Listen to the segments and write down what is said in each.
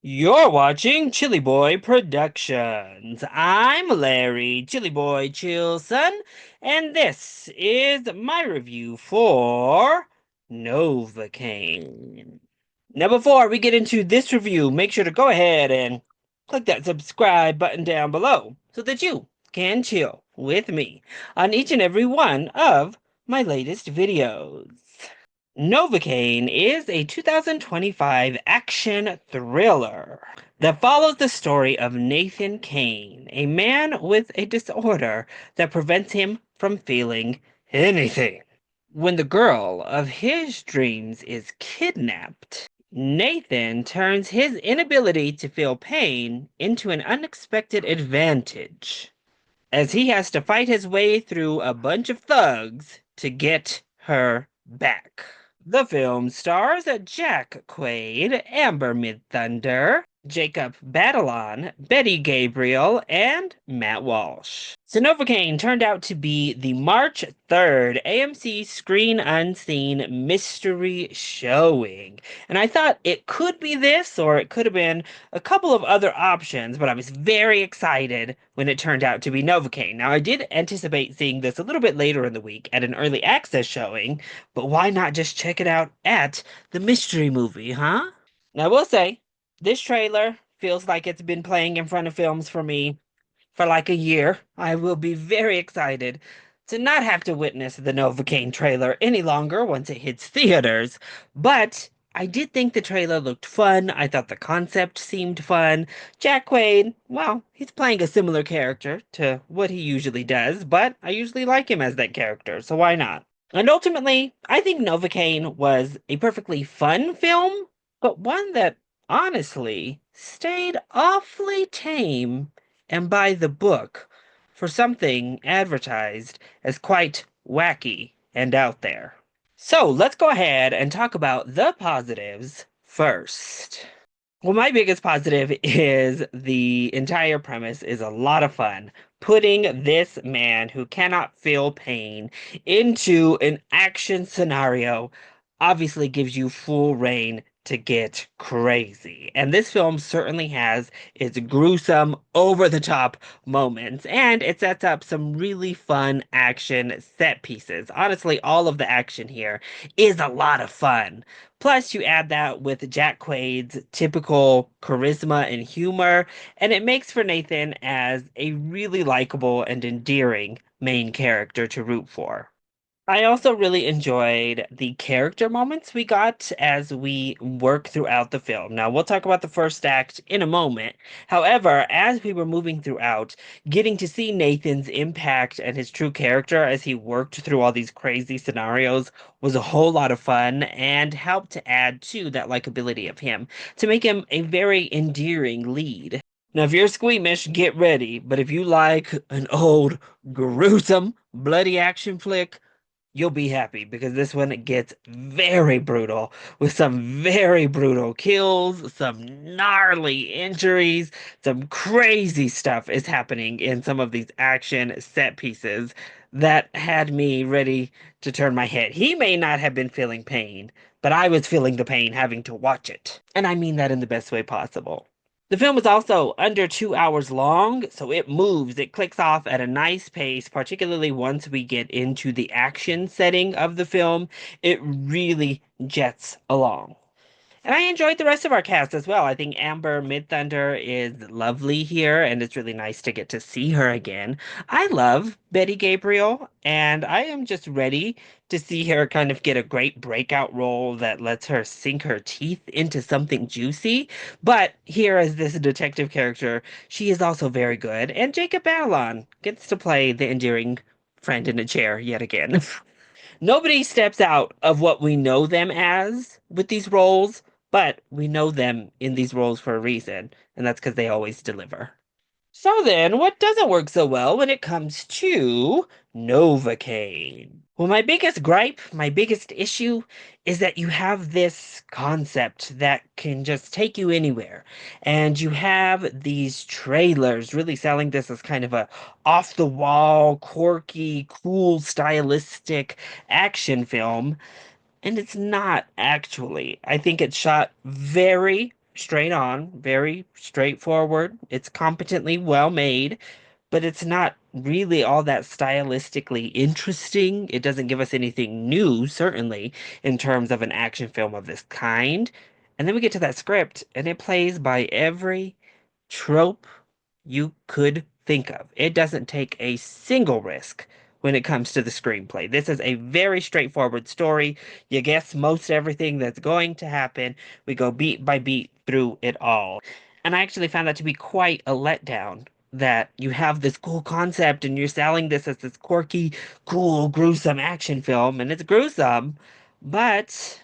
You're watching ChillyBoy Productions. I'm Larry, ChillyBoy Chillson, and this is my review for Novocaine. Now, before we get into this review, make sure to go ahead and click that subscribe button down below so that you can chill with me on each and every one of my latest videos. Novocaine is a 2025 action thriller that follows the story of Nathan Kane, a man with a disorder that prevents him from feeling anything. When the girl of his dreams is kidnapped, Nathan turns his inability to feel pain into an unexpected advantage, as he has to fight his way through a bunch of thugs to get her back. The film stars Jack Quaid, Amber Midthunder, Jacob Batalon, Betty Gabriel, and Matt Walsh. So Novocaine turned out to be the March 3rd AMC Screen Unseen mystery showing. And I thought it could be this, or it could have been a couple of other options, but I was very excited when it turned out to be Novocaine. Now, I did anticipate seeing this a little bit later in the week at an early access showing, but why not just check it out at the mystery movie, huh? Now, I will say, this trailer feels like it's been playing in front of films for me for like a year. I will be very excited to not have to witness the Novocaine trailer any longer once it hits theaters. But I did think the trailer looked fun. I thought the concept seemed fun. Jack Quaid, well, he's playing a similar character to what he usually does, but I usually like him as that character, so why not? And ultimately, I think Novocaine was a perfectly fun film, but one that honestly stayed awfully tame and by the book for something advertised as quite wacky and out there. So let's go ahead and talk about the positives first. Well, my biggest positive is the entire premise is a lot of fun. Putting this man who cannot feel pain into an action scenario obviously gives you full reign to get crazy. And this film certainly has its gruesome, over the top moments, and it sets up some really fun action set pieces. Honestly, all of the action here is a lot of fun. Plus, you add that with Jack Quaid's typical charisma and humor, and it makes for Nathan as a really likable and endearing main character to root for. I also really enjoyed the character moments we got as we work throughout the film. Now, we'll talk about the first act in a moment. However, as we were moving throughout, getting to see Nathan's impact and his true character as he worked through all these crazy scenarios was a whole lot of fun and helped to add to that likability of him to make him a very endearing lead. Now, if you're squeamish, get ready. But if you like an old, gruesome, bloody action flick, you'll be happy because this one gets very brutal with some very brutal kills, some gnarly injuries, some crazy stuff is happening in some of these action set pieces that had me ready to turn my head. He may not have been feeling pain, but I was feeling the pain having to watch it. And I mean that in the best way possible. The film is also under 2 hours long, so it moves, it clicks off at a nice pace, particularly once we get into the action setting of the film. It really jets along. And I enjoyed the rest of our cast as well. I think Amber Midthunder is lovely here, and it's really nice to get to see her again. I love Betty Gabriel, and I am just ready to see her kind of get a great breakout role that lets her sink her teeth into something juicy. But here as this detective character, she is also very good. And Jacob Batalon gets to play the endearing friend in a chair yet again. Nobody steps out of what we know them as with these roles, but we know them in these roles for a reason, and that's because they always deliver. So then, what doesn't work so well when it comes to Novocaine? Well, my biggest gripe, my biggest issue is that you have this concept that can just take you anywhere. And you have these trailers really selling this as kind of a off the wall, quirky, cool, stylistic action film. And it's not actually. I think it's shot very, straight on, very straightforward. It's competently well made, but it's not really all that stylistically interesting. It doesn't give us anything new, certainly, in terms of an action film of this kind. And then we get to that script, and it plays by every trope you could think of. It doesn't take a single risk when it comes to the screenplay. This is a very straightforward story. You guess most everything that's going to happen. We go beat by beat through it all. And I actually found that to be quite a letdown. That you have this cool concept and you're selling this as this quirky, cool, gruesome action film, and it's gruesome, but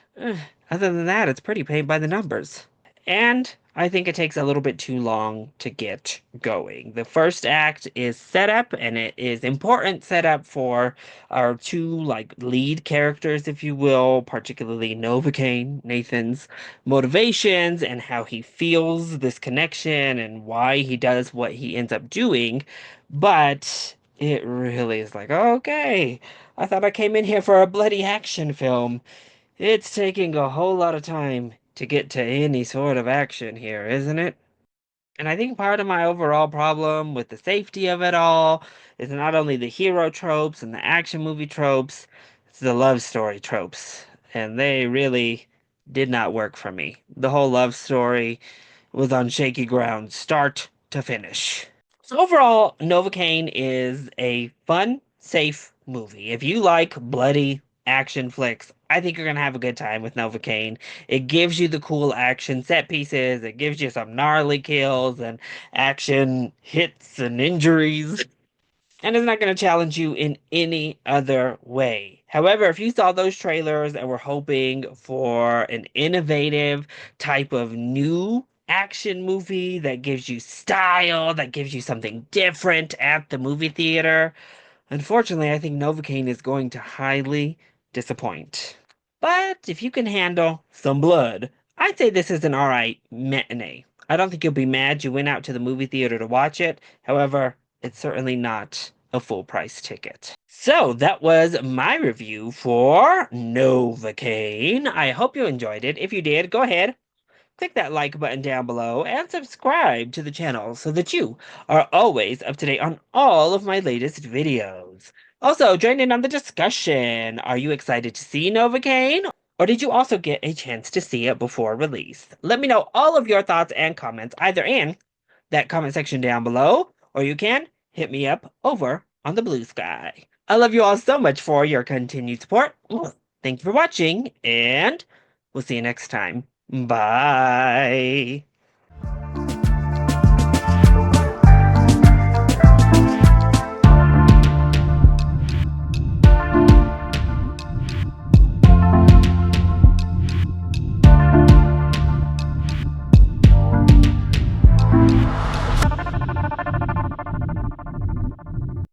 other than that, it's pretty paint by the numbers. And I think it takes a little bit too long to get going. The first act is setup, and it is important setup for our two like lead characters, if you will, particularly Novocaine, Nathan's motivations and how he feels this connection and why he does what he ends up doing. But it really is like, okay, I thought I came in here for a bloody action film. It's taking a whole lot of time to get to any sort of action here, isn't it? And I think part of my overall problem with the safety of it all is not only the hero tropes and the action movie tropes, it's the love story tropes. And they really did not work for me. The whole love story was on shaky ground, start to finish. So overall, Novocaine is a fun, safe movie. If you like bloody action flicks, I think you're gonna have a good time with Novocaine. It gives you the cool action set pieces, it gives you some gnarly kills and action hits and injuries, and it's not going to challenge you in any other way. However, if you saw those trailers and were hoping for an innovative type of new action movie that gives you style, that gives you something different at the movie theater, unfortunately, I think Novocaine is going to highly disappoint. But if you can handle some blood, I'd say this is an alright matinee. I don't think you'll be mad you went out to the movie theater to watch it. However, it's certainly not a full price ticket. So that was my review for Novocaine. I hope you enjoyed it. If you did, go ahead, click that like button down below and subscribe to the channel so that you are always up to date on all of my latest videos. Also, join in on the discussion. Are you excited to see Novocaine? Or did you also get a chance to see it before release? Let me know all of your thoughts and comments either in that comment section down below, or you can hit me up over on the blue sky. I love you all so much for your continued support. Thank you for watching, and we'll see you next time. Bye.